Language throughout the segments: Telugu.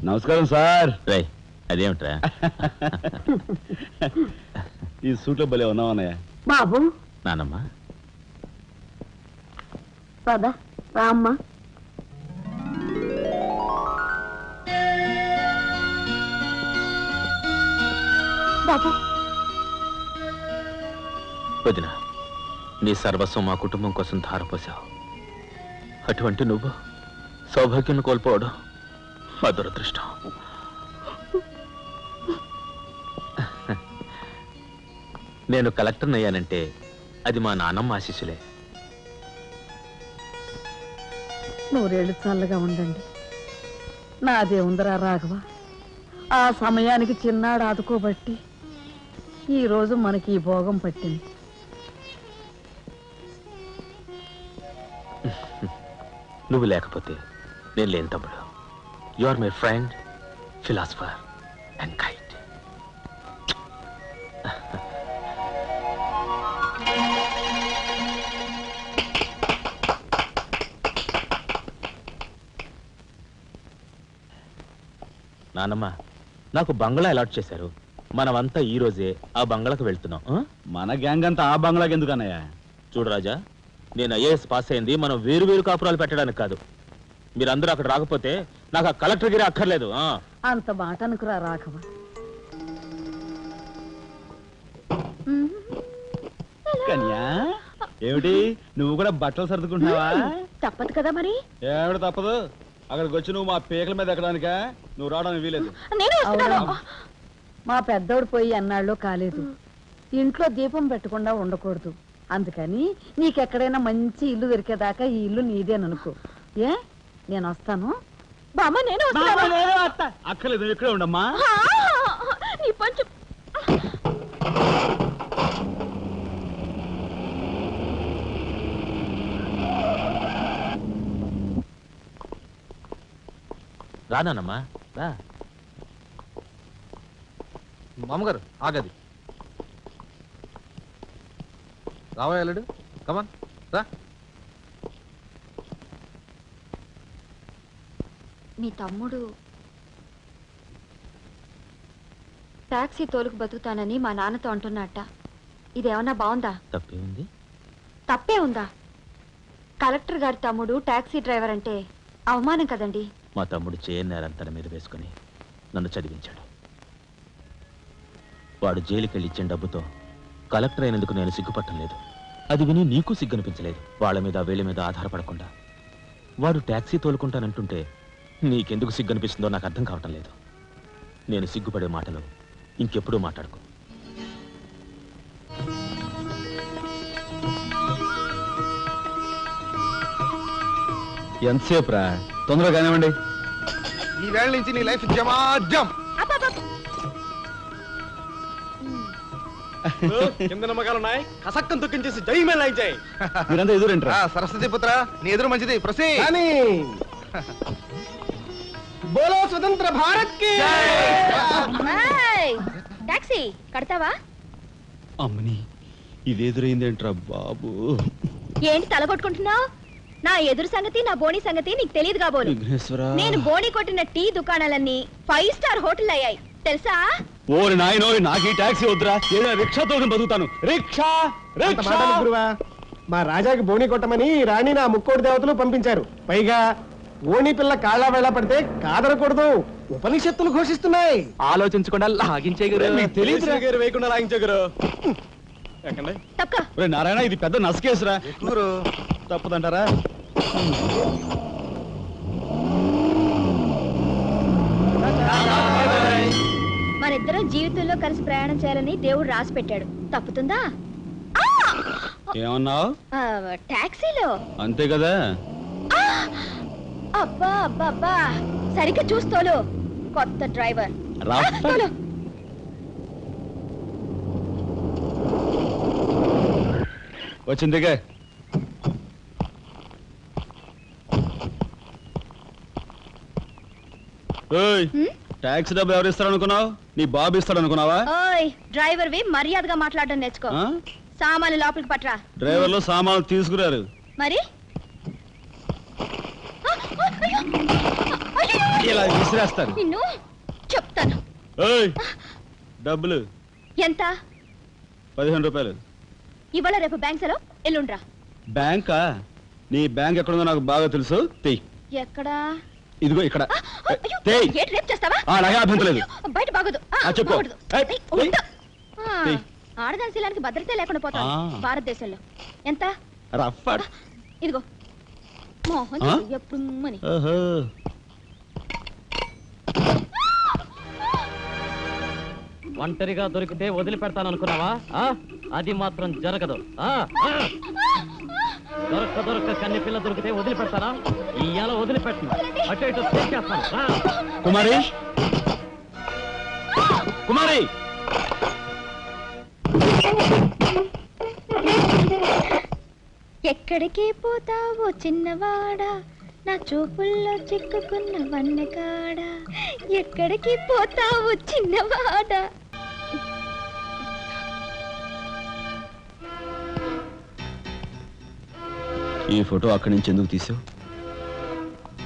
నమస్కారం సార్. అదేమిట్రా ఈ సూట్లో భలే ఉన్నావన్నయ్య. బాబు నానమ్మ పద రామ్మ. బాబు వదిన, నీ సర్వస్వం మా కుటుంబం కోసం ధారపోసావు. అటువంటి నువ్వు సౌభాగ్యం కోల్పోవడం మా దురదృష్టం. నేను కలెక్టర్ అయ్యానంటే అది మా నాన్నమ్మ ఆశీస్సులే. నూరేళ్ళు చల్లగా ఉండండి. నాదే ఉందరా రాఘవ. ఆ సమయానికి చిన్నాడు ఆదుకోబట్టి ఈరోజు మనకి ఈ భోగం పట్టింది. నువ్వు లేకపోతే నేను లేని తమ్ముడు. You are my friend, philosopher and guide. నానమ్మ, నాకు బంగ్లా అలాట్ చేశారు. మనమంతా ఈ రోజే ఆ బంగ్లాకు వెళ్తున్నాం. మన గ్యాంగ్ అంతా ఆ బంగ్లాకి ఎందుకన్నయ్య? చూడు రాజా, నేను ఐఏఎస్ పాస్ అయింది మనం వేరు వేరు కాపురాలు పెట్టడానికి కాదు. మీరందరూ అక్కడ రాకపోతే నాకు ఆ కలెక్టర్ గిరి అక్కర్లేదు. అంత మాట అనుకురా రాఘవ. కన్యా, ఏమిటి నువ్వు కూడా బట్టలు సర్దుకుంటున్నావా? తప్పదు కదా మరి. ఏమిటి తప్పదు? అక్కడికి వచ్చి నువ్వు మా పీకల మీద ఎక్కడానికా? నువ్వు రావడానికి వీలేదు. మా పెద్దోడు పోయి అన్నాళ్ళు కాలేదు. ఇంట్లో దీపం పెట్టకుండా ఉండకూడదు. అందుకని నీకెక్కడైనా మంచి ఇల్లు దొరికేదాకా ఈ ఇల్లు నీదేననుకో. ఏ నేను వస్తాను. బామ్మ నేను అక్కర్లేదు, నువ్వు ఇక్కడే ఉండమ్మా. రానానమ్మా రా. మామగారు ఆగది. రావాయలుడు కమాన్ రా. మీ తమ్ముడు టాక్సీ తోలుకు బతుకుతానని మా నాన్నతో అంటున్నట్ట. ఇదేమన్నా బాగుందా? తప్పే ఉంది. తప్పే ఉందా? కలెక్టర్ గారి తమ్ముడు టాక్సీ డ్రైవర్ అంటే అవమానం కదండి. మా తమ్ముడు చేయనేరం తన మీద వేసుకుని నన్ను చదివించాడు. వాడు జైలుకెళ్ళి ఇచ్చిన డబ్బుతో కలెక్టర్ అయినందుకు నేను సిగ్గుపట్టం లేదు. అది విని నీకు సిగ్గనిపించలేదు. వాళ్ళ మీద వీళ్ళ మీద ఆధారపడకుండా వాడు టాక్సీ తోలుకుంటానంటుంటే నీకెందుకు సిగ్గనిపిస్తుందో నాకు అర్థం కావటం లేదు. నేను సిగ్గుపడే మాటలు ఇంకెప్పుడూ మాట్లాడుకో. ఎంతసేపు రా? తొందరగా కానివ్వండి. ఈ వేళ నుంచి నీ లైఫ్ జమాజం. కింద నమ్మకాలు ఉన్నాయి. కసక్కం తొక్కించేసి జై మేళ జై. మీరంతా ఎదురేంట్రా? సరస్వతి పుత్ర, నీ ఎదురు మంచిది. ప్రసీ బోలో స్వతంత్ర భారత్ కి. టాక్సీ కడతావా? అమ్మని ఇదేదురైందేంట్రా బాబు? ఏంటి తలగొట్టుకుంటున్నావు? నా ఎదురు సంగతి నా బోణి సంగతి నీకు తెలియదు కాబోలు. నేను బోణి కొట్టిన టీ దుకాణాలన్నీ 5 స్టార్ హోటల్ అయ్యాయి తెలుసా? ఓరి నాయనో, నాకు ఈ టాక్సీ వద్దురా. ఏదైనా రిక్షాతో బతుకుతాను. రిక్షా గురువా, మా రాజాకి బోణి కొట్టమని రాణి నా ముక్కోటి దేవతలు పంపించారు. పైగా ఓణి పిల్ల కాళ్ళ వేళ పడితే కాదనకూడదు ఉపనిషత్తులు ఘోషిస్తున్నాయి. ఆలోచించకుండా లాగించే తెలియదు వేయకుండా లాగించగరు. నారాయణ, ఇది పెద్ద నసకేసురా. తప్పదంటారా? మనిద్దరం జీవితంలో కలిసి ప్రయాణం చేయాలని దేవుడు రాసి పెట్టాడు. తప్పుతుందా? ఏమన్నావు? టాక్సీలో అంతే కదా. అబ్బా అబ్బా అబ్బా, సరిగ్గా చూస్తోలు. కొత్త డ్రైవర్ వచ్చిందిగా. టాక్సీ డబ్బు ఎవరు ఇస్తారు అనుకున్నావు? నీ బాబు ఇస్తాడు అనుకున్నావా? ఓయ్ డ్రైవర్ వి మర్యాదగా మాట్లాడడం నేర్చుకో. సామాన్లు లోపలికి పట్రా. డ్రైవర్లు సామాన్లు తీసుకురారు మరి. ఇలా విసిరేస్తాను. నిన్ను చెప్తాను. ఏయ్, డబ్బులు ఎంత? 15 రూపాయలు. ఇవాళ రేపు బ్యాంక్ సెలవు, ఎల్లుండ్రా. బ్యాంకా? నీ బ్యాంక్ ఎక్కడుందో నాకు బాగా తెలుసు. తెయ్. ఎక్కడా? ఇదిగో ఇక్కడ. అయ్యో, తెయ్. ఏంటి రేపు చేస్తావా? అలాగే అభ్యంతరం లేదు. బయట బాగోదు. చెప్పు. బాగోదు. ఏయ్, ఏయ్, తెయ్. ఉండు. తెయ్. ఆడదాని శీలానికి భద్రత లేకుండా పోతాం భారతదేశంలో. ఎంత? Rough at. ఇదిగో మోహన్ ఎప్పుడు మని. ఓహో. ఒంటరిగా దొరికితే వదిలిపెడతాను అనుకున్నావా? అది మాత్రం జరగదు. దొరక్క కన్ని పిల్ల దొరికితే వదిలిపెడతానా? ఇయ్యాల వదిలిపెట్టను, అటు ఇటు చేస్తాను. కుమారి, కుమారి, ఎక్కడికి పోతావో చిన్నవాడా, నా చూపుల్లో చిక్కుకున్న వన్నెకాడ. ఎక్కడికి పోతావో చిన్నవాడా. ఈ ఫోటో అక్కడి నుంచి ఎందుకు తీసావు?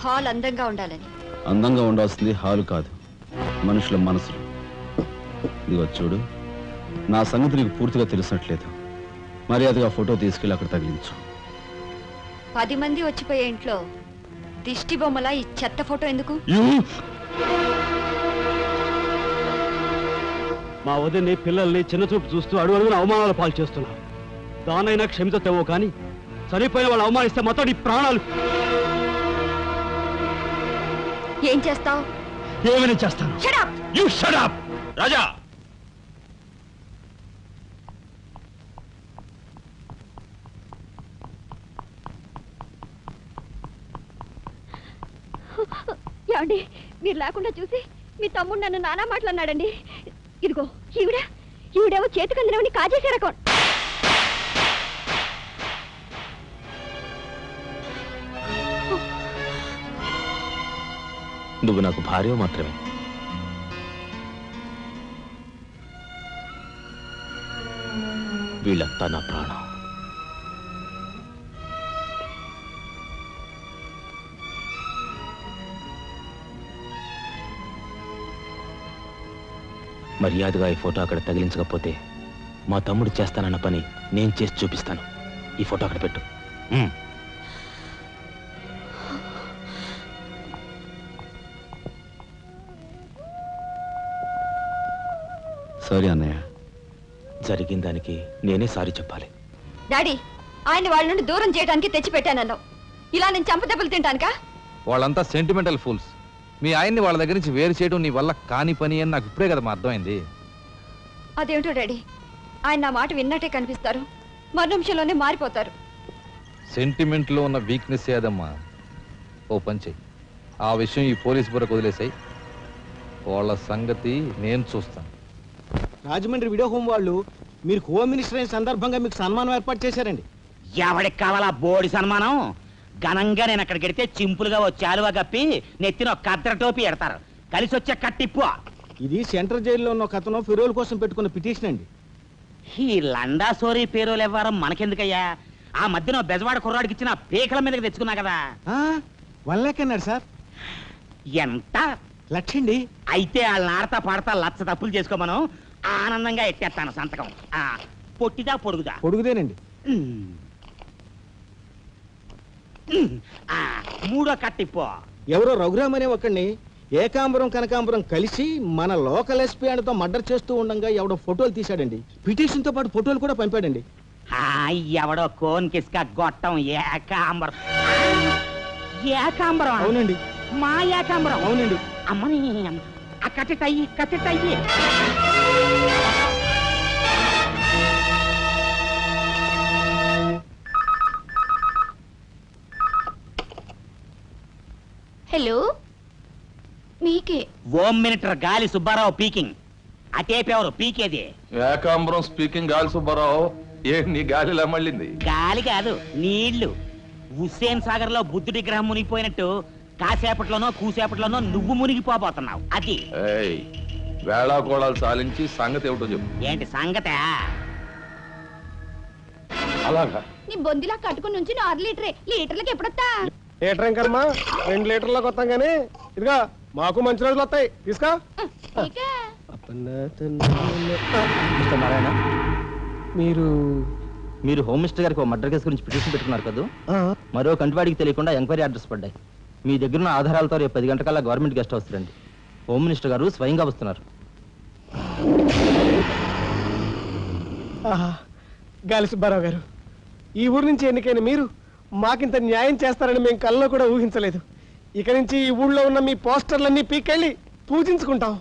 హాల్ అందంగా ఉండాలని. అందంగా ఉండాల్సింది హాలు కాదు, మనుషుల మనసులు. ఇదిగో చూడు, నా సంగతి నీకు పూర్తిగా తెలిసినట్లేదు. మర్యాదగా ఫోటో తీసుకెళ్ళి అక్కడ తగిలించు. 10 మంది వచ్చిపోయే ఇంట్లో దిష్టి బొమ్మలా ఈ చెత్త ఫోటో ఎందుకు? మా వదిని పిల్లల్ని చిన్న చూపు చూస్తూ అడుగున అవమానాలు పాలు చేస్తున్నా. దానైనా క్షమితేమో కానీ చనిపోయిన వాళ్ళు అవమానిస్తే మొత్తం నీ ప్రాణాలు. ఏం చేస్తావు? ఏమైనా చేస్తాను. You shut up! రాజా, ఏమండి, మీరు లేకుండా చూసి మీ తమ్ముడు నన్ను నానా మాట్లాడినాడండి. ఇదిగో ఈవిడేమో చేతికందినవని కాజేసే రకం. నువ్వు నాకు భార్య మాత్రమే. వీళ్ళంతా నా ప్రాణం. మర్యాదగా ఈ ఫోటో అక్కడ తగిలించకపోతే మా తమ్ముడు చేస్తానన్న పని నేను చేసి చూపిస్తాను. ఈ ఫోటో అక్కడ పెట్టు. సారీ అన్నయ్య. జరిగిన దానికి నేనే సారీ చెప్పాలి. డాడీ, ఆయన వాళ్ళ నుండి దూరం చేయడానికి తెచ్చిపెట్టానన్నావు. ఇలా నేను చంపదెబ్బలు తింటానుకా? వాళ్ళంతా సెంటిమెంటల్ ఫూల్స్. మీ ఆయన్ని వాళ్ళ దగ్గర నుంచి వేరు చేయడం నీ వల్ల కాని పని అని నాకు ఇప్పుడే కదా అర్థమైంది. అదేమిటో డాడీ, ఆయన నా మాట విన్నట్టే కనిపిస్తారు, మరు నిమిషంలోనే మారిపోతారు. సెంటిమెంట్లో ఉన్న వీక్నెస్ ఏదమ్మా. ఓ పని చెయ్యి, ఆ విషయం ఈ పోలీస్ బుర్రకు వదిలేసాయి. వాళ్ళ సంగతి నేను చూస్తాను. రాజమండ్రి వీడియో హోమ్ వాళ్ళు మీరు హోమ్ మినిస్టర్ అయిన సందర్భంగా మీకు సన్మానం ఏర్పాటు చేశారండి. ఎవడికి కావాలా బోడి సన్మానం? ఘనంగా నేను అక్కడికి వెడితే చింపులుగా వచ్చి ఆలువా కప్పి నెత్తిన ఒక కద్దర టోపీ ఎడతారు. కలిసి వచ్చే కట్టిప్పు. ఇది సెంట్రల్ జైల్లో ఉన్న ఒక అతను ఫిరోల్ కోసం పెట్టుకున్న పిటిషన్ అండి. ఈ లండా సోరీ పేరోలు ఇవ్వడం మనకెందుకయ్యా? ఆ మధ్యన బెజవాడ కుర్రాడికి ఇచ్చిన పీకల మీదకి తెచ్చుకున్నా కదా. 1 లక్ష అన్నాడు సార్. ఎంత? 1 లక్ష అండి. అయితే వాళ్ళని ఆడతా పాడతా లచ్చ తప్పులు చేసుకోమను, ఆనందంగా ఎట్టేస్తాను సంతకం. పొట్టిదా పొడుగుదా? పొడుగుదేనండి. మూడో కట్టిప్పు. ఎవరో రఘురామ్ అనే ఒకడిని ఏకాంబరం కనకాంబరం కలిసి మన లోకల్ ఎస్పీ అండ్తో మర్డర్ చేస్తూ ఉండగా ఎవడో ఫోటోలు తీశాడండి. పిటిషన్ తో పాటు ఫోటోలు కూడా పంపాడండి. ఎవడో కోన్ కిస్క గొట్టం ఏకాంబరం. ఏకాంబరం? అవునండి. మా ఏకాంబరం? అవునండి. అమ్మని కట్టెటయ్యి కట్టెటయ్యి. హలో, మీకే. ఓం మినిటర్ గాలి సుబ్బారావు పీకింగ్. అటేపెవరు పీకేది? ఏకాంబరం స్పీకింగ్. గాలి సుబ్బారావు, ఏ నీ గాలిలా మళ్ళింది? గాలి కాదు, నీళ్లు. హుస్సేన్ సాగర్ లో బుద్ధుడి గ్రహం మునిగిపోయినట్టు కాసేపట్లోనో కూసేపట్లోనో నువ్వు మునిగిపోబోతున్నావు. అది వేళాకోళాలు సాలించి సంగతి ఏమిటో చెప్పు. ఏంటి సంగతే? అలాగా నీ బొందిలా కట్టుకుని నుంచి 6 లీటర్లకి ఎప్పుడొస్తా? లీటర్ ఇంకమ్మా 2 లీటర్లకు వస్తాం కానీ ఇదిగా మాకు మంచి రోజులు వస్తాయి తీసుకో మిస్టర్ నారాయణ, మీరు మీరు హోమ్ మినిస్టర్ గారికి ఒక మర్డర్ కేసు గురించి పిటిషన్ పెట్టుకున్నారు కదా. మరో కంటివాడికి తెలియకుండా ఎంక్వైరీ అడ్రస్ పడ్డాయి. మీ దగ్గర ఉన్న ఆధారాలతో రేపు 10 గంటకల్లా గవర్నమెంట్ గెస్ట్ హౌస్ రండి. హోమ్ మినిస్టర్ గారు స్వయంగా వస్తున్నారు. గాలి సుబ్బారావు గారు, ఈ ఊరు నుంచి ఎన్నికైన మీరు మాకింత న్యాయం చేస్తారని మేము కల్లో కూడా ఊహించలేదు. ఇక నుంచి ఈ ఊళ్ళో ఉన్న మీ పోస్టర్లన్నీ పీకెళ్ళి పూజించుకుంటాం.